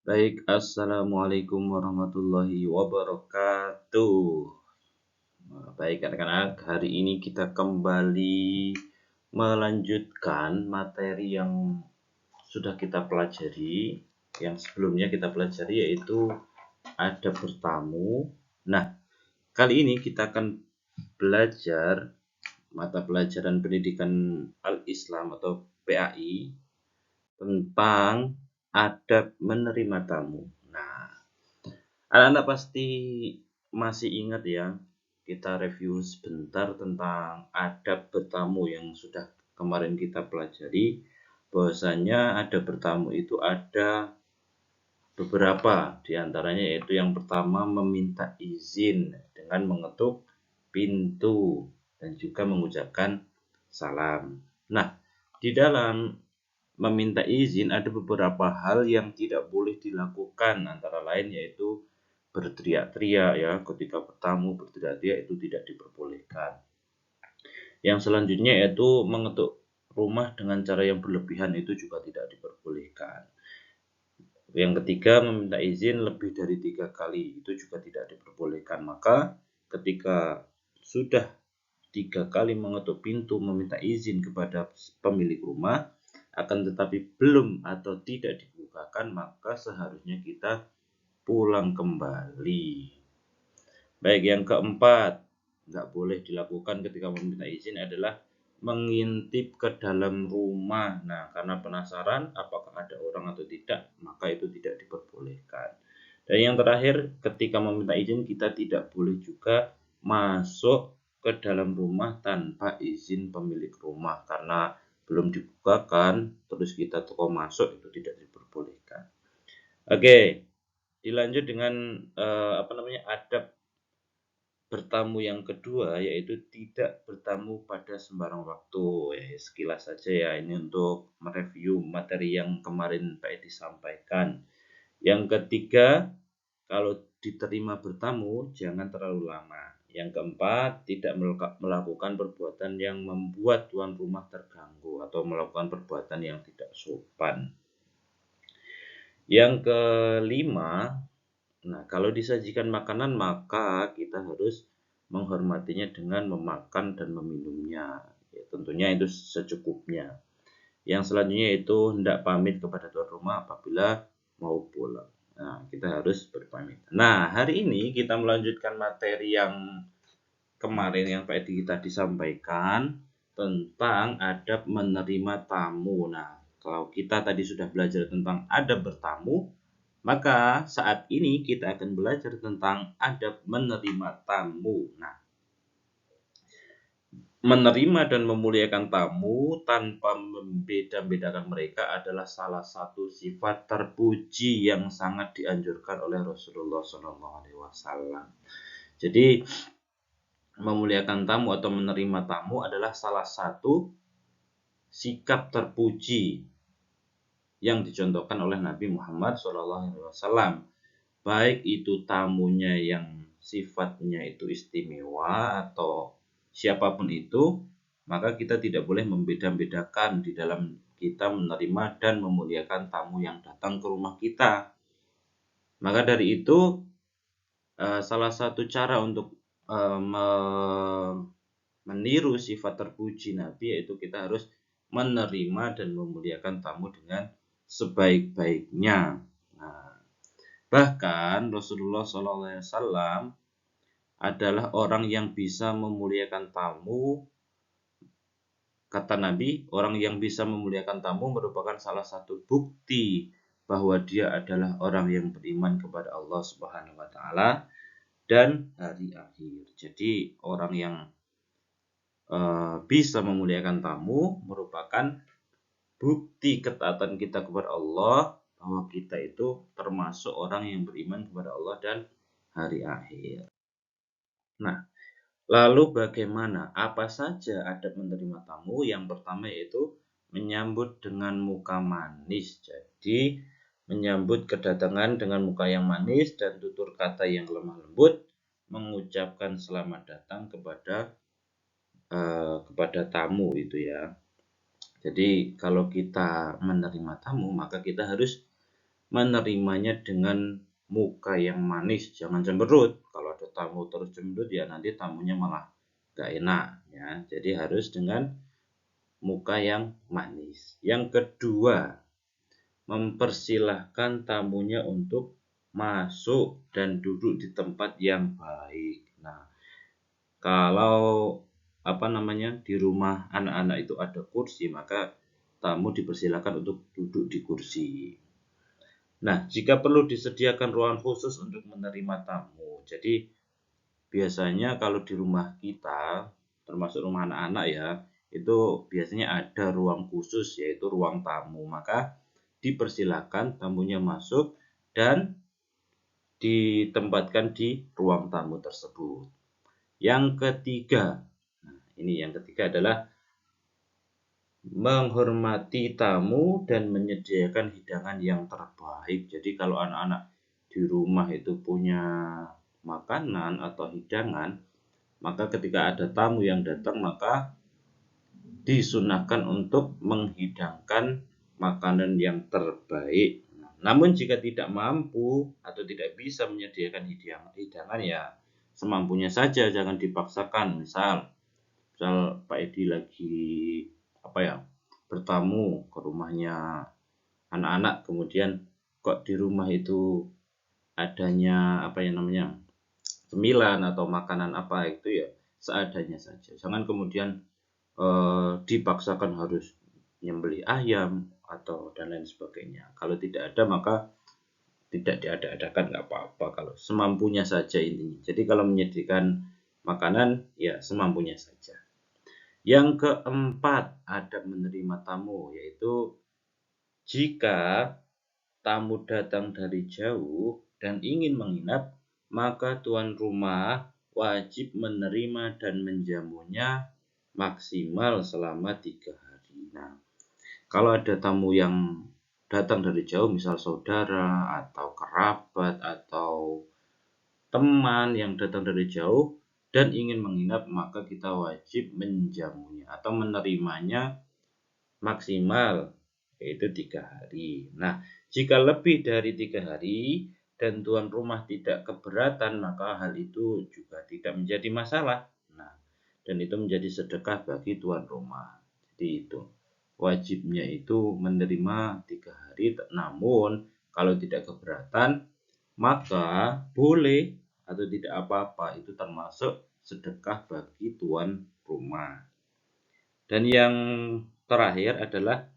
Baik, assalamualaikum warahmatullahi wabarakatuh. Baik, anak-anak, hari ini kita kembali melanjutkan materi yang sudah kita pelajari. Yang sebelumnya kita pelajari yaitu adab bertamu. Nah, kali ini kita akan belajar mata pelajaran pendidikan Al-Islam atau PAI tentang adab menerima tamu. Nah, anak-anak pasti masih ingat ya, kita review sebentar tentang adab bertamu yang sudah kemarin kita pelajari. Bahwasanya adab bertamu itu ada beberapa, diantaranya yaitu yang pertama meminta izin dengan mengetuk pintu dan juga mengucapkan salam. Nah, di dalam meminta izin ada beberapa hal yang tidak boleh dilakukan, antara lain yaitu berteriak-teriak ya, ketika bertamu berteriak-teriak itu tidak diperbolehkan. Yang selanjutnya yaitu mengetuk rumah dengan cara yang berlebihan itu juga tidak diperbolehkan. Yang ketiga, meminta izin lebih dari 3 kali itu juga tidak diperbolehkan. Maka ketika sudah 3 kali mengetuk pintu meminta izin kepada pemilik rumah, akan tetapi belum atau tidak dibukakan, maka seharusnya kita pulang kembali. Baik, yang keempat, nggak boleh dilakukan ketika meminta izin adalah mengintip ke dalam rumah. Nah, karena penasaran apakah ada orang atau tidak, maka itu tidak diperbolehkan. Dan yang terakhir, ketika meminta izin kita tidak boleh juga masuk ke dalam rumah tanpa izin pemilik rumah, karena belum dibukakan terus kita toko masuk itu tidak diperbolehkan. Oke, dilanjut dengan adab bertamu yang kedua yaitu tidak bertamu pada sembarang waktu. Ya, sekilas saja ya, ini untuk mereview materi yang kemarin Pak Edi sampaikan. Yang ketiga, kalau diterima bertamu jangan terlalu lama. Yang keempat, tidak melakukan perbuatan yang membuat tuan rumah terganggu atau melakukan perbuatan yang tidak sopan. Yang kelima, nah, kalau disajikan makanan maka kita harus menghormatinya dengan memakan dan meminumnya. Ya, tentunya itu secukupnya. Yang selanjutnya itu hendak pamit kepada tuan rumah apabila mau pulang. Nah, kita harus berpamit. Nah, hari ini kita melanjutkan materi yang kemarin yang Pak Edi tadi sampaikan tentang adab menerima tamu. Nah, kalau kita tadi sudah belajar tentang adab bertamu, maka saat ini kita akan belajar tentang adab menerima tamu. Nah, menerima dan memuliakan tamu tanpa membeda-bedakan mereka adalah salah satu sifat terpuji yang sangat dianjurkan oleh Rasulullah SAW. Jadi, memuliakan tamu atau menerima tamu adalah salah satu sikap terpuji yang dicontohkan oleh Nabi Muhammad SAW. Baik itu tamunya yang sifatnya itu istimewa atau siapapun itu, maka kita tidak boleh membeda-bedakan di dalam kita menerima dan memuliakan tamu yang datang ke rumah kita. Maka dari itu, salah satu cara untuk meniru sifat terpuji Nabi yaitu kita harus menerima dan memuliakan tamu dengan sebaik-baiknya. Nah, bahkan Rasulullah SAW adalah orang yang bisa memuliakan tamu. Kata Nabi, orang yang bisa memuliakan tamu merupakan salah satu bukti bahwa dia adalah orang yang beriman kepada Allah Subhanahu wa taala dan hari akhir. Jadi, orang yang bisa memuliakan tamu merupakan bukti ketaatan kita kepada Allah, bahwa kita itu termasuk orang yang beriman kepada Allah dan hari akhir. Nah, lalu bagaimana? Apa saja adab menerima tamu? Yang pertama yaitu menyambut dengan muka manis. Jadi, menyambut kedatangan dengan muka yang manis dan tutur kata yang lemah lembut, mengucapkan selamat datang kepada tamu itu ya. Jadi kalau kita menerima tamu maka kita harus menerimanya dengan muka yang manis, jangan cemberut. Kalau ada tamu terus cemberut ya nanti tamunya malah gak enak ya. Jadi harus dengan muka yang manis. Yang kedua, mempersilahkan tamunya untuk masuk dan duduk di tempat yang baik. Nah, kalau di rumah anak-anak itu ada kursi, maka tamu dipersilakan untuk duduk di kursi. Nah, jika perlu disediakan ruangan khusus untuk menerima tamu. Jadi biasanya kalau di rumah kita, termasuk rumah anak-anak ya, itu biasanya ada ruang khusus yaitu ruang tamu. Maka dipersilakan tamunya masuk dan ditempatkan di ruang tamu tersebut. Yang ketiga, yang ketiga adalah menghormati tamu dan menyediakan hidangan yang terbaik. Jadi kalau anak-anak di rumah itu punya makanan atau hidangan, maka ketika ada tamu yang datang, maka disunahkan untuk menghidangkan makanan yang terbaik. Namun jika tidak mampu atau tidak bisa menyediakan hidangan ya semampunya saja, jangan dipaksakan. Misal Pak Edi lagi bertamu ke rumahnya anak-anak, kemudian kok di rumah itu adanya cemilan atau makanan apa, itu ya seadanya saja. Jangan kemudian dipaksakan harus nyembeli ayam atau dan lain sebagainya. Kalau tidak ada maka tidak diada-adakan, nggak apa-apa, kalau semampunya saja intinya. Jadi kalau menyediakan makanan ya semampunya saja. Yang keempat, adab menerima tamu, yaitu jika tamu datang dari jauh dan ingin menginap, maka tuan rumah wajib menerima dan menjamunya maksimal selama 3 hari. Nah, kalau ada tamu yang datang dari jauh, misal saudara atau kerabat atau teman yang datang dari jauh dan ingin menginap, maka kita wajib menjamunya atau menerimanya maksimal yaitu 3 hari. Nah, jika lebih dari 3 hari dan tuan rumah tidak keberatan, maka hal itu juga tidak menjadi masalah. Nah, dan itu menjadi sedekah bagi tuan rumah. Jadi itu wajibnya itu menerima 3 hari, namun kalau tidak keberatan maka boleh atau tidak apa-apa, itu termasuk sedekah bagi tuan rumah. Dan yang terakhir adalah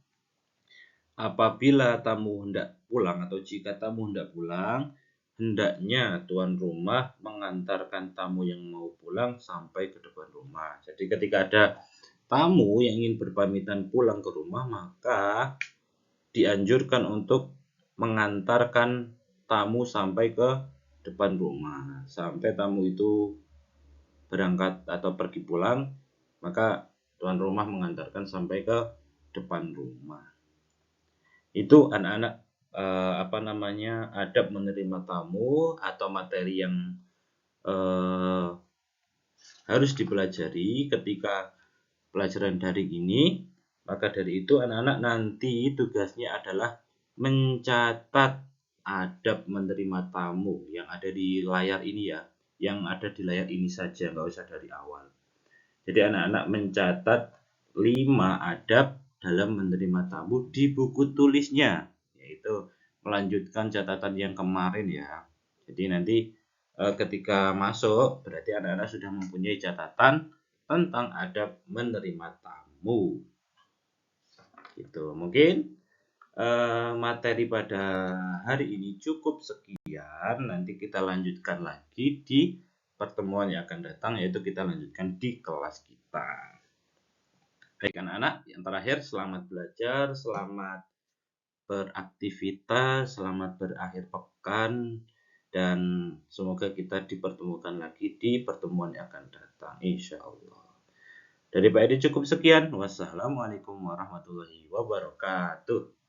apabila tamu hendak pulang atau jika tamu hendak pulang, hendaknya tuan rumah mengantarkan tamu yang mau pulang sampai ke depan rumah. Jadi ketika ada tamu yang ingin berpamitan pulang ke rumah, maka dianjurkan untuk mengantarkan tamu sampai ke depan rumah. Sampai tamu itu berangkat atau pergi pulang, maka tuan rumah mengantarkan sampai ke depan rumah. Itu anak-anak adab menerima tamu atau materi yang harus dipelajari ketika pelajaran daring ini. Maka dari itu anak-anak nanti tugasnya adalah mencatat adab menerima tamu yang ada di layar ini ya, yang ada di layar ini saja, nggak usah dari awal. Jadi anak-anak mencatat 5 adab dalam menerima tamu di buku tulisnya, yaitu melanjutkan catatan yang kemarin ya. Jadi nanti ketika masuk berarti anak-anak sudah mempunyai catatan tentang adab menerima tamu. Gitu. Mungkin materi pada hari ini cukup sekian. Nanti kita lanjutkan lagi di pertemuan yang akan datang, yaitu kita lanjutkan di kelas kita. Baik anak-anak, yang terakhir selamat belajar, selamat beraktivitas, selamat berakhir pekan, dan semoga kita dipertemukan lagi di pertemuan yang akan datang, insya Allah. Dari Pak Edi cukup sekian. Wassalamualaikum warahmatullahi wabarakatuh.